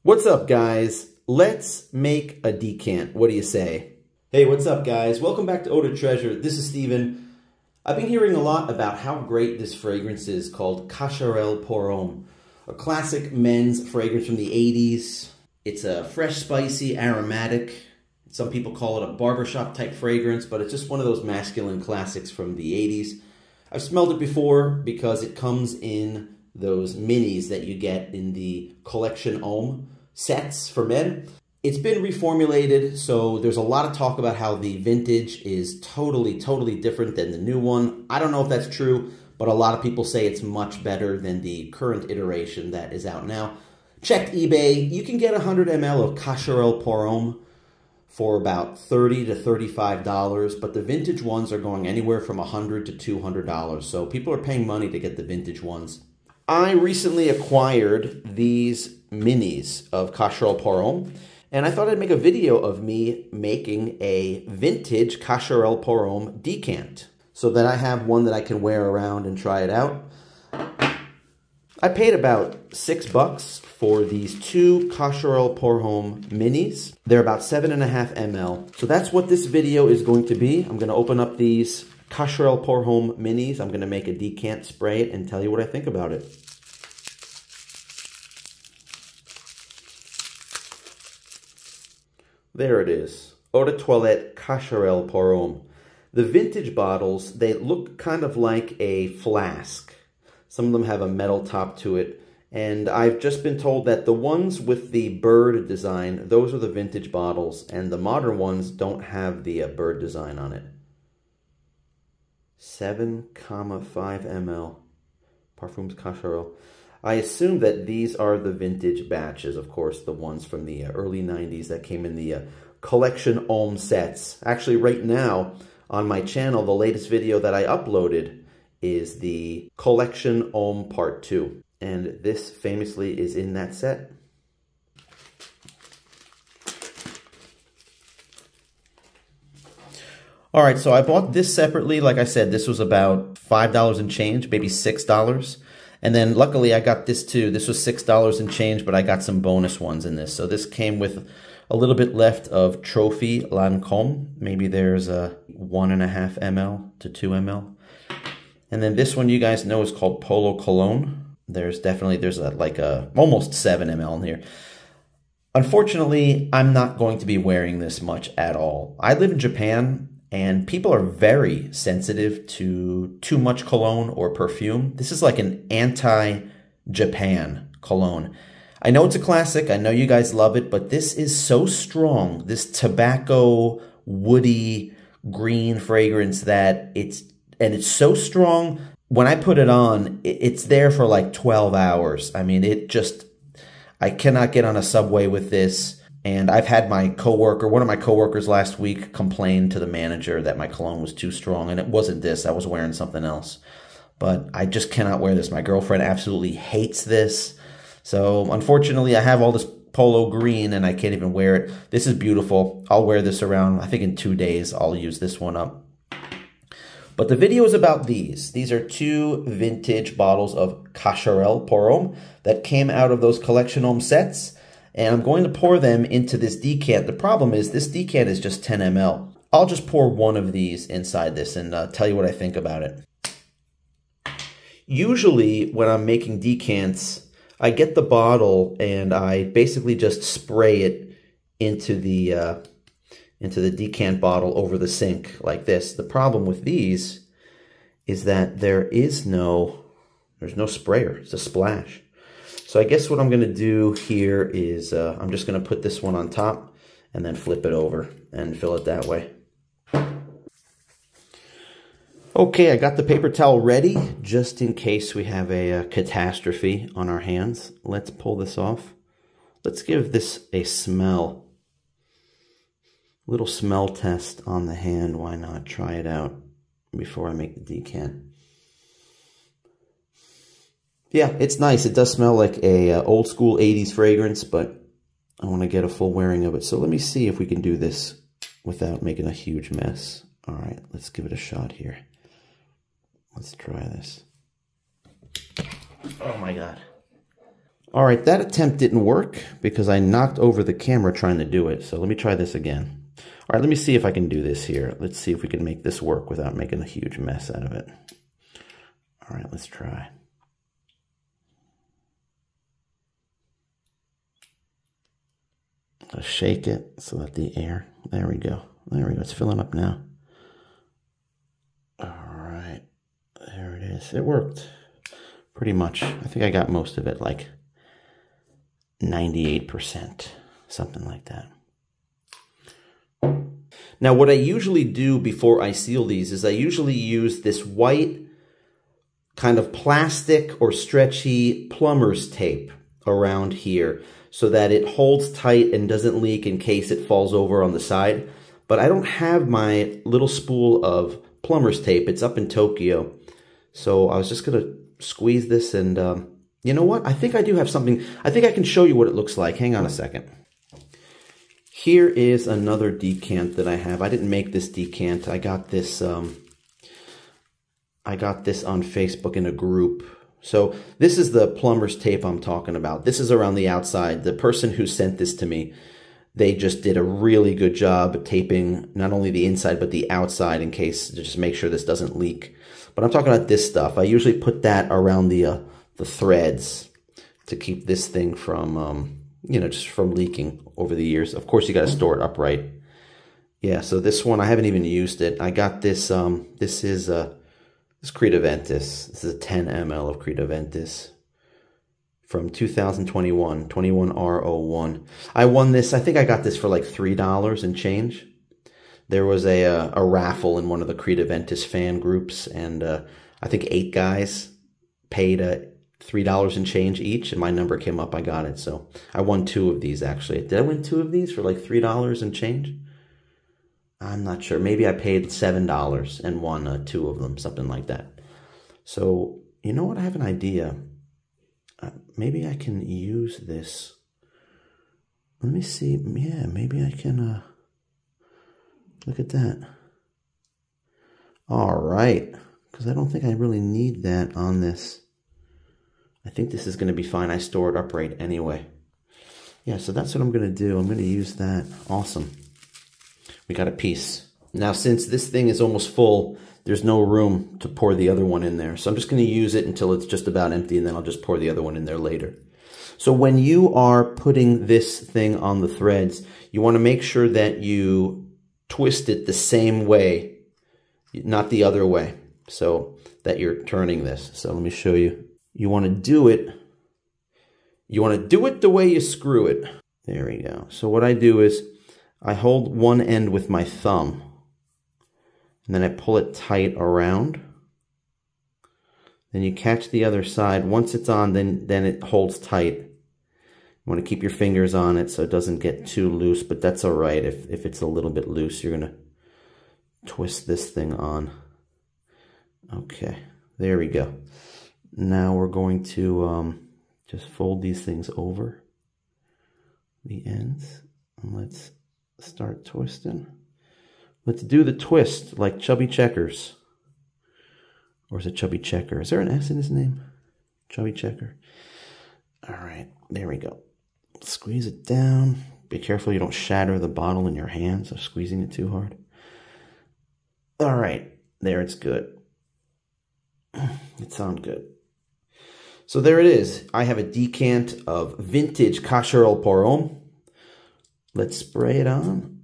What's up, guys? Let's make a decant. What do you say? Hey, what's up, guys? Welcome back to Eau de Treasure. This is Steven. I've been hearing a lot about how great this fragrance is called Cacharel pour homme, a classic men's fragrance from the 80s. It's a fresh, spicy, aromatic. Some people call it a barbershop type fragrance, but it's just one of those masculine classics from the 80s. I've smelled it before because it comes in those minis that you get in the collection homme sets for men. It's been reformulated, so there's a lot of talk about how the vintage is totally different than the new one. I don't know if that's true, but a lot of people say it's much better than the current iteration that is out now. Checked eBay. You can get 100 ml of Cacharel pour homme for about $30 to $35, but the vintage ones are going anywhere from $100 to $200, so people are paying money to get the vintage ones. I recently acquired these minis of Cacharel pour homme, and I thought I'd make a video of me making a vintage Cacharel pour homme decant so that I have one that I can wear around and try it out. I paid about $6 for these two Cacharel pour homme minis. They're about 7.5 ml. So that's what this video is going to be. I'm going to open up these Cacharel pour homme minis. I'm going to make a decant, spray it, and tell you what I think about it. There it is. Eau de toilette Cacharel pour homme. The vintage bottles, they look kind of like a flask. Some of them have a metal top to it. And I've just been told that the ones with the bird design, those are the vintage bottles. And the modern ones don't have the bird design on it. 7.5 ml. Parfums Cacharel. I assume that these are the vintage batches, of course, the ones from the early 90s that came in the collection homme sets. Actually, right now, on my channel, the latest video that I uploaded is the collection homme part 2. And this famously is in that set. All right, so I bought this separately. Like I said, this was about $5 and change, maybe $6. And then luckily I got this too. This was $6 and change, but I got some bonus ones in this. So this came with a little bit left of Trophy Lancôme. Maybe there's a 1.5 ml to 2 ml. And then this one you guys know is called Polo Cologne. There's almost 7 ml in here. Unfortunately, I'm not going to be wearing this much at all. I live in Japan, and people are very sensitive to too much cologne or perfume. This is like an anti-Japan cologne. I know it's a classic. I know you guys love it, but this is so strong. This tobacco, woody, green fragrance that it's so strong. When I put it on, it's there for like 12 hours. I mean, I cannot get on a subway with this. And I've had one of my coworkers last week complain to the manager that my cologne was too strong. And it wasn't this. I was wearing something else. But I just cannot wear this. My girlfriend absolutely hates this. So unfortunately, I have all this polo green and I can't even wear it. This is beautiful. I'll wear this around. I think in 2 days, I'll use this one up. But the video is about these. These are two vintage bottles of Cacharel pour homme that came out of those collection homme sets. And I'm going to pour them into this decant. The problem is this decant is just 10 ml. I'll just pour one of these inside this and tell you what I think about it. Usually when I'm making decants, I get the bottle and I basically just spray it into the decant bottle over the sink like this. The problem with these is that there's no sprayer. It's a splash. So I guess what I'm going to do here is I'm just going to put this one on top and then flip it over and fill it that way. Okay, I got the paper towel ready just in case we have a catastrophe on our hands. Let's pull this off. Let's give this a smell. Little smell test on the hand. Why not try it out before I make the decant? Yeah, it's nice. It does smell like a old school 80s fragrance, but I want to get a full wearing of it. So let me see if we can do this without making a huge mess. All right, let's give it a shot here. Let's try this. Oh my God. All right, that attempt didn't work because I knocked over the camera trying to do it. So let me try this again. All right, let me see if I can do this here. Let's see if we can make this work without making a huge mess out of it. All right, let's try. I'll shake it so that the air, there we go. There we go, it's filling up now. All right, there it is. It worked pretty much. I think I got most of it, like 98%, something like that. Now, what I usually do before I seal these is I usually use this white kind of plastic or stretchy plumber's tape around here so that it holds tight and doesn't leak in case it falls over on the side. But I don't have my little spool of plumber's tape. It's up in Tokyo. So I was just going to squeeze this and you know what? I think I do have something. I think I can show you what it looks like. Hang on a second. Here is another decant that I have. I didn't make this decant. I got this on Facebook in a group. So this is the plumber's tape I'm talking about. This is around the outside. The person who sent this to me, they just did a really good job taping not only the inside but the outside in case to just make sure this doesn't leak. But I'm talking about this stuff. I usually put that around the threads to keep this thing from, you know, just from leaking over the years. Of course, you got to store it upright. Yeah, so this one, I haven't even used it. I got this, this is Creed Aventus. This is a 10 ml of Creed Aventus from 2021, 21R01. I won this, I think I got this for like $3 and change. There was a raffle in one of the Creed Aventus fan groups, and I think 8 guys paid $3 and change each, and my number came up. I got it, so I won 2 of these actually. Did I win 2 of these for like $3 and change? I'm not sure. Maybe I paid $7 and won 2 of them, something like that. So you know what? I have an idea. Maybe I can use this. Let me see. Yeah, maybe I can. Look at that. All right, because I don't think I really need that on this. I think this is going to be fine. I store it upright anyway. Yeah, so that's what I'm going to do. I'm going to use that. Awesome. We got a piece. Now, since this thing is almost full, there's no room to pour the other one in there. So I'm just going to use it until it's just about empty, and then I'll just pour the other one in there later. So when you are putting this thing on the threads, you want to make sure that you twist it the same way, not the other way, so that you're turning this. So let me show you. You want to do it the way you screw it. There we go. So what I do is I hold one end with my thumb, and then I pull it tight around. Then you catch the other side. Once it's on, then it holds tight. You want to keep your fingers on it so it doesn't get too loose, but that's all right. If it's a little bit loose, you're going to twist this thing on. Okay, there we go. Now we're going to just fold these things over the ends, and let's start twisting. Let's do the twist like Chubby Checkers. Or is it Chubby Checker? Is there an S in his name? Chubby Checker. All right, there we go. Squeeze it down. Be careful you don't shatter the bottle in your hands of squeezing it too hard. All right, there, it's good. It sounds good. So there it is. I have a decant of vintage Cacharel pour homme. Let's spray it on.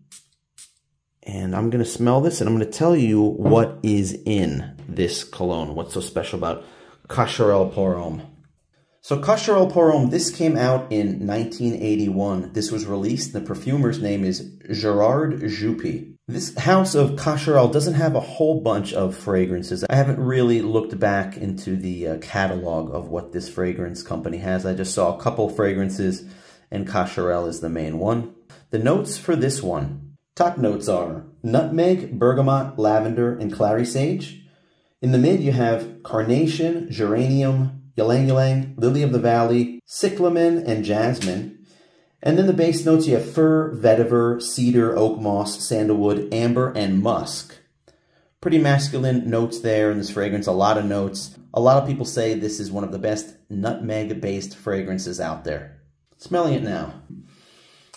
And I'm going to smell this, and I'm going to tell you what is in this cologne. What's so special about Cacharel pour homme. So Cacharel pour homme, this came out in 1981. This was released. The perfumer's name is Gerard Juppy. This house of Cacharel doesn't have a whole bunch of fragrances. I haven't really looked back into the catalog of what this fragrance company has. I just saw a couple fragrances, and Cacharel is the main one. The notes for this one, top notes are nutmeg, bergamot, lavender, and clary sage. In the mid, you have carnation, geranium, ylang-ylang, lily of the valley, cyclamen, and jasmine. And then the base notes, you have fir, vetiver, cedar, oak moss, sandalwood, amber, and musk. Pretty masculine notes there in this fragrance, a lot of notes. A lot of people say this is one of the best nutmeg-based fragrances out there. Smelling it now.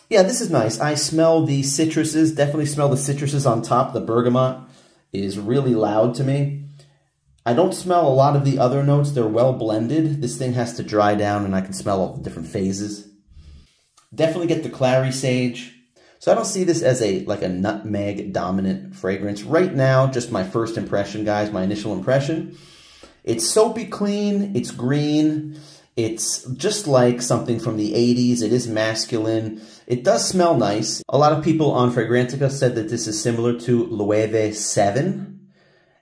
Yeah, this is nice. I smell the citruses, definitely smell the citruses on top. The bergamot is really loud to me. I don't smell a lot of the other notes. They're well blended. This thing has to dry down and I can smell all the different phases. Definitely get the clary sage. So I don't see this as like a nutmeg dominant fragrance. Right now, just my first impression, guys, my initial impression. It's soapy clean, it's green, it's just like something from the 80s. It is masculine. It does smell nice. A lot of people on Fragrantica said that this is similar to Loewe 7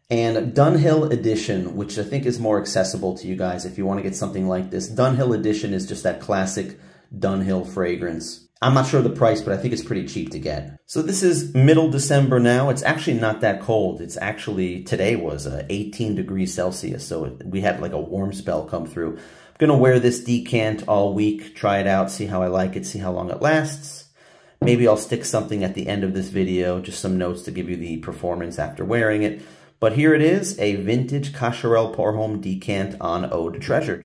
and Dunhill Edition, which I think is more accessible to you guys if you want to get something like this. Dunhill Edition is just that classic Dunhill fragrance. I'm not sure the price, but I think it's pretty cheap to get. So this is middle December now. It's actually not that cold. It's actually, today was 18 degrees Celsius, so we had like a warm spell come through. I'm going to wear this decant all week, try it out, see how I like it, see how long it lasts. Maybe I'll stick something at the end of this video, just some notes to give you the performance after wearing it. But here it is, a vintage Cacharel Pour Homme decant on Eau de Treasure.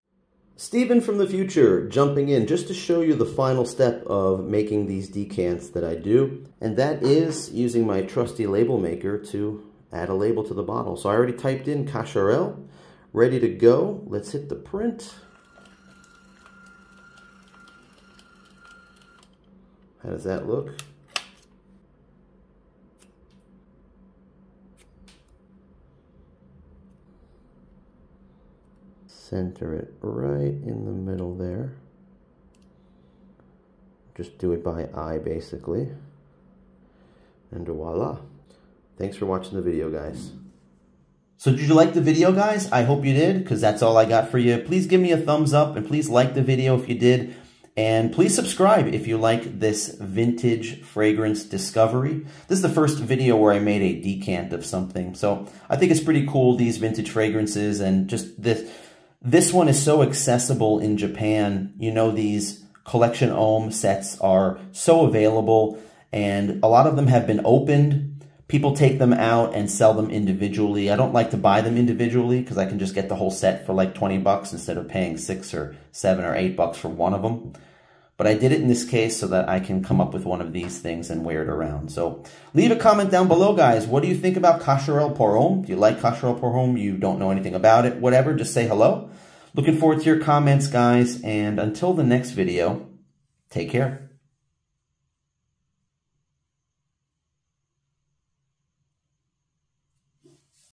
Stephen from the future jumping in just to show you the final step of making these decants that I do. And that is using my trusty label maker to add a label to the bottle. So I already typed in Cacharel, ready to go. Let's hit the print. How does that look? Center it right in the middle there. Just do it by eye, basically. And voila. Thanks for watching the video, guys. So did you like the video, guys? I hope you did, because that's all I got for you. Please give me a thumbs up, and please like the video if you did. And please subscribe if you like this vintage fragrance discovery. This is the first video where I made a decant of something. So I think it's pretty cool, these vintage fragrances, and just this one is so accessible in Japan. You know, these collection homme sets are so available, and a lot of them have been opened. People take them out and sell them individually. I don't like to buy them individually because I can just get the whole set for like 20 bucks instead of paying 6 or 7 or 8 bucks for one of them. But I did it in this case so that I can come up with one of these things and wear it around. So leave a comment down below, guys. What do you think about Cacharel Pour Homme? Do you like Cacharel Pour Homme? You don't know anything about it? Whatever, just say hello. Looking forward to your comments, guys. And until the next video, take care.